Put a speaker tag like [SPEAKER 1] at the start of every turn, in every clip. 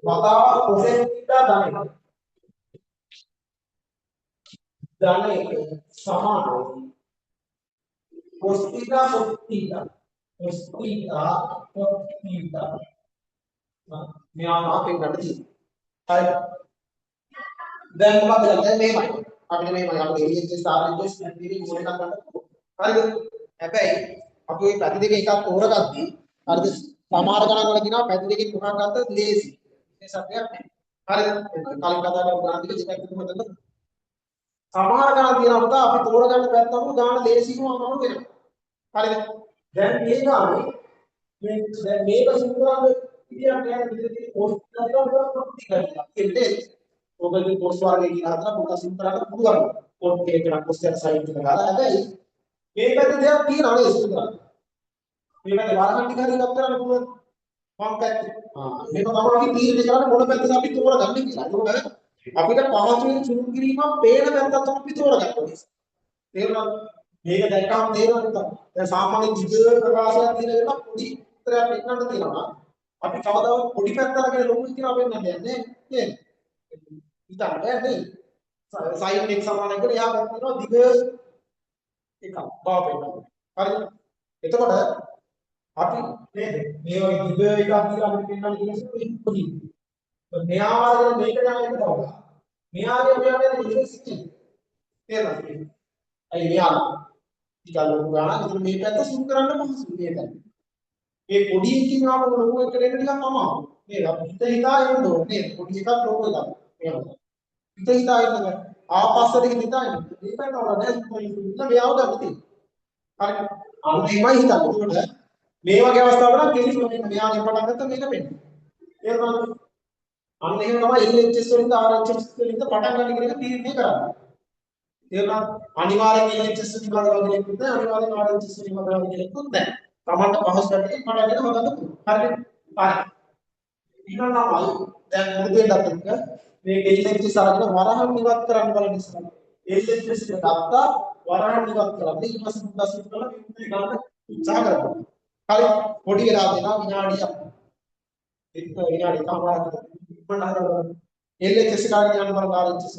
[SPEAKER 1] වතාවක් cosec theta ධන 1 සමානයි cos theta cos theta cos theta cos theta මෙයා අපෙන් ගන්න තියෙනවා හරි දැන් මොකද කරන්නේ මේමයි අපිට මේමයි අපේ එළියේ ස්ථාපිත ස්පීඩ් මොන එකක් ගන්නද හරිද හැබැයි අපි මේ පැති දෙක එකක් තෝරගත්තී හරිද සමහර ගණන් වල කියනවා පැති දෙකෙන් තුනක් ගත්තොත් ලේසි මේ සත්‍යයක් නෑ හරිද කලින් කතා කරපු ගණන් දෙක දෙකක් තුනක් ගත්තොත් සමහර ගණන් තියෙනවා පුතා අපි තෝරගන්න පැත්තම ගාන ලේසිම අමාරු වෙනවා හරිද දැන් මේ ගානේ මේ දැන් මේක සුන්දරව ඉතින් කියන්නේ විදිහට පොස්ට් කරලා ප්‍රොපර්ටි කරලා ඉන්නේ ඔබගේ පොස්ට් වර්ගයේ කියන හතර පොත සුන්දරව පුළුවන් පොත් එකකට පොස්ට් එක සයින් එක ගාලා හැබැයි මේ පැත්තේ දෙයක් තියෙනවා නේද සුන්දරව මේ පැත්තේ වරහන් ටික හරි ඉවත් කරන්න පුළුවන් මම පැත්තේ මේක තමයි අපි තීරණය කරන්නේ මොන පැත්තද අපි තෝරගන්නේ කියලා ඒක අපිට පහසුවෙන් සුළු කිරීමක් පේන පැත්තක් තමයි අපි තෝරගන්න ඕනේ තේරුණාද මේක දැක්කම තේරෙනවා දැන් සාමාන්‍ය විදිහේ ප්‍රකාශයක් තියෙන එක පොඩි උත්තරයක් දෙන්නට තියෙනවා අපි කවදාවත් පොඩි පැත්ත අරගෙන ලොකු කියලා වෙන්නේ නැහැ නේද ඉතින් නේ sin x සමානයි කියලා එහා පැත්තට යනවා දිග එකක් බව වෙනවා හරිද එතකොට අපි නේද මේ වගේ දිග එකක් කියලා අපිට පෙන්වන්න කියන්නේ පොඩි මෙයා වගේ මේක යන එක තමයි මෙයාගේ මෙයාගේ දිග සිටින් තේරෙනවද අයි මෙයා ටිකක් ලොකු ගානක් ඉතින් මේ පැත්ත සුම් කරන්න පහසුයි මේ පැත්ත මේ පොඩි එකකින් ආපහු ලොකු එකට එන්න ටිකක් අමාරුයි නේද අපි හිතා එන්න ඕනේ නේද පොඩි එකක් ලොකු එකක් මෙයා හිතා එන්න ආපස්සට හිතා එන්න මේ පැත්ත වල නෑ ඉතින් මෙයාව ගන්න තියෙනවා හරි අනුමයි හිතන්න ඒකට මේ වගේ අවස්ථාවක කෙලින්ම මෙයා පටන් ගත්තා මේක වෙන්නේ තේරුණාද අන්න එහෙම තමයි LHS වලින්ද RHS වලින්ද පටන් ගන්න කියන එක තීරණය කරන්නේ තේරුණාද අනිවාර්යෙන් LHS වලින් බලනවා කියන එකත් නැහැ අනිවාර්යෙන් RHS වලින් බලනවා කියන එකත් නැහැ තමන්ට පහසු පැත්තකින් පටන් ගන්න හොඳට පුළුවන් හරිද හරි ඊළඟ තමයි දැන් මුරුදෙන්නත් එක්ක මේ LHS අරගෙන වරහන් ඉවත් කරන්න බලන්න ඉස්සරහ LHS එක ගත්තා වරහන් ඉවත් කරන්න ඊට පස්සේ මුද්දස් ඉවත් කරලා මේ ගන්න උත්සාහ කරනවා හරි පොඩි වෙලා දෙනවා විනාඩියක් එක්ක විනාඩි කමාරක් ඉක්මනට හදලා LHS කාර්යය යන බලන RHS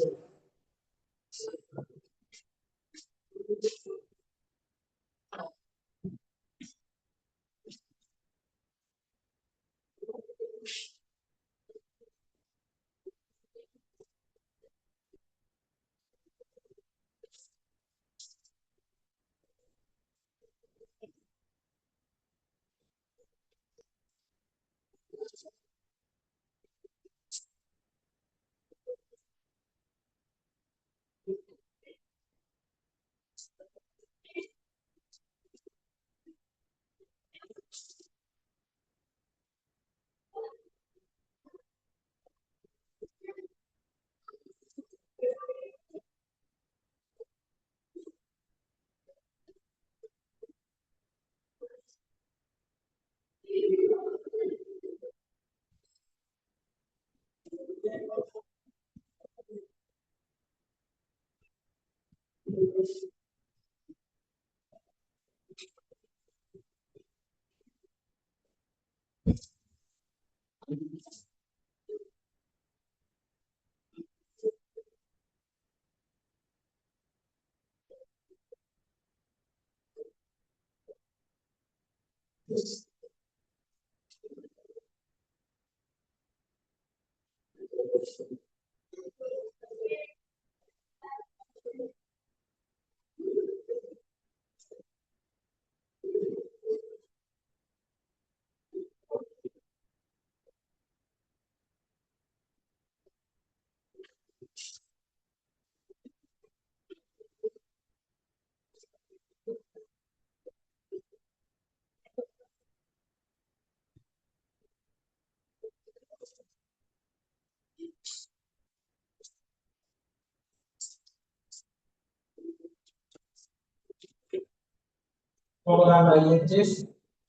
[SPEAKER 1] Program IHS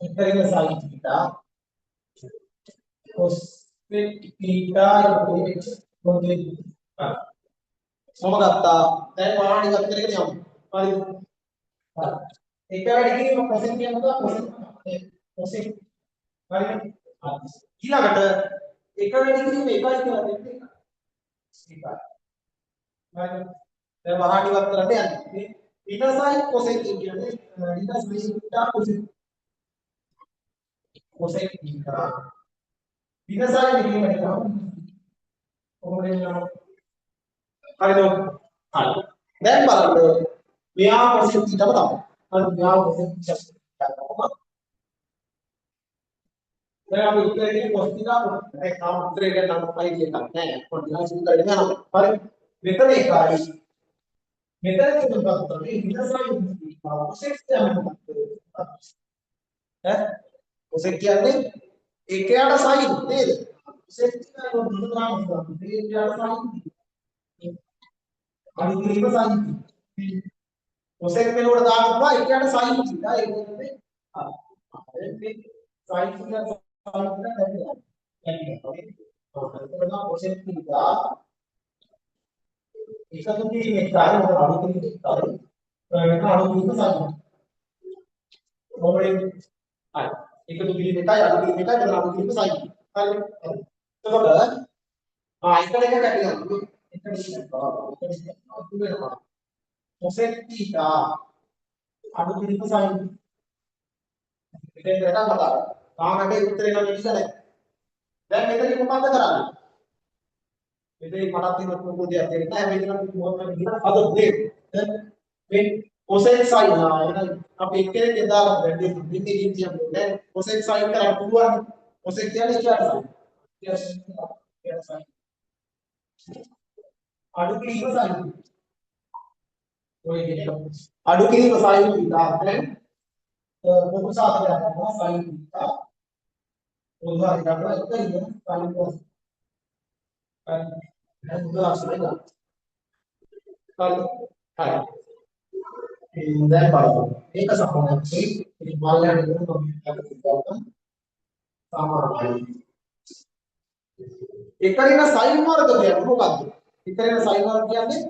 [SPEAKER 1] entering the sin theta cos theta මොකක්ද දැන් වරහන් ඉවත් කරගෙන යමු හරි එක වැඩි කිරීම කොසෙන් කියනවා කොසෙන් හරි ඊළඟට එක වැඩි කිරීම එකයි කියලා දෙන්නේ එකයි. හරි. දැන් වහාටි වත් කරන්න යන්නේ. ඉනසයි කොසෙක් කියන්නේ ඉනස් විසිටා කොසෙක් කොසෙක් ඉන්නවා. ඉනසයි මෙහෙම කරනවා. කොහොමද යනවා? හරිද? හරි. දැන් බලන්න මෙයා කොසෙක් ඊටම තමයි. හරි මෙයා කොසෙක් ඊටම. දැන් අපි උත්තරේ දෙන්නේ කොස් ඊටා කොස්. ඒක තාම උත්තරේ ගැන නම් පයි කියන්න නෑ. පොඩ්ඩක් සිදු කරගෙන යනවා. හරි. මෙතන එකයි. මෙතන තුනක් තමයි ඉනසයි කොසෙක් කියන්නේ. ඈ කොසෙක් කියන්නේ ඒකයට සයින් නේද? කොසෙක් කියන්නේ මොනවාද කියන්නේ? ඒකයට සයින්. අනිත් එක සයින්. කොසෙක් වෙනකොට දාන්න පුළුවන් ඒකයට සයින් කියලා. ඒක කියන්නේ මේ සයින් කියලා සයින් කියලා දැක්කා. කොසෙක් කියලා එකතු කිරීමේ කාර්යය මොකද අලුත් කිරීමේ කාර්යය. ඒක අලුත් කිරීම සයින්. මොකද හරි එකතු කිරීම එකයි අඩු කිරීම එකයි මෙතන අඩු කිරීම සයින්. හරි. එතකොට එකට එක කැටිලා එකට වෙනවා. කොසෙක් තීටා අඩු කිරීම සයින්. මෙතෙන් රටා කතා. තාම හැබැයි උත්තරේ නම් එන්නේ නැහැ. දැන් මෙතන මොකක්ද කරන්නේ? මෙතන මටත් තියෙන මොකද දෙයක් දෙන්නේ නැහැ. මෙතන මොකක්ද කියන අද දෙන්න. මේ කොසෙක් සයින් අපි එක්කෙනෙක් දාලා වැඩි දෙන්නේ කියන්නේ කොසෙක් සයින් කරන්න පුළුවන්. කොසෙක් කියන්නේ ඒකට සයින්. අඩු කිරීම සයින්. ඔය කියන අඩු කිරීම සයින් විතර දැන් පොදු සාධකයක් ගන්නවා සයින් විතර. පොදු හරි ගන්නවා එක ඉන්න සයින් කොස්. දැන් උදාහරණයක් ගන්න. හරි. දැන් බලමු. මේක සමානයි. මේ මාල්ලයන් දෙන්න මම හිතනවා සමානයි. එකරින සයින් වර්ග කියන්නේ මොකක්ද? එකරින සයින් වර්ග කියන්නේ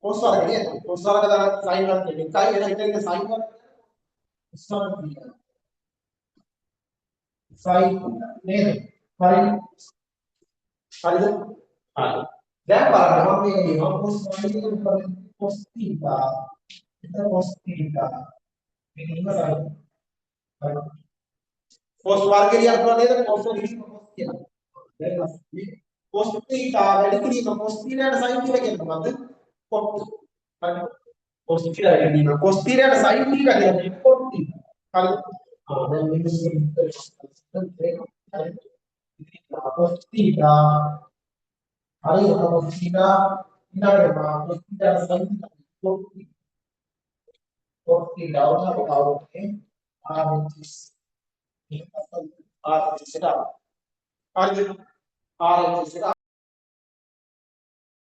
[SPEAKER 1] cos වර්ග නේද? cos වර්ග දාන සයින් වර්ග කියන්නේ එකයි වෙන එකරින සයින් වර්ග cos වර්ග කියන්නේ සයින් නේද? හරි. හරිද? හරි. දැන් බලන්න මම මේක කියනවා cos වර්ග කියන්නේ cos theta. এটা cos theta. මේක ඉන්න සයින්. හරි. cos වර්ගය කියනවා නේද? cos වර්ගය cos කියලා. දැන් මේ cos theta වැඩි කිරීම cos theta යට sin theta කියන්නේ මොකද්ද? cot. හරි. cos theta වැඩි කිරීම cos theta යට sin theta කියන්නේ cot theta. හරි. දැන් මේක cos theta හරි cos theta ඊළඟට cos theta sin theta cot theta. cot theta වුණා කවුරුනේ RHS RHS එක හරිද? RHS එක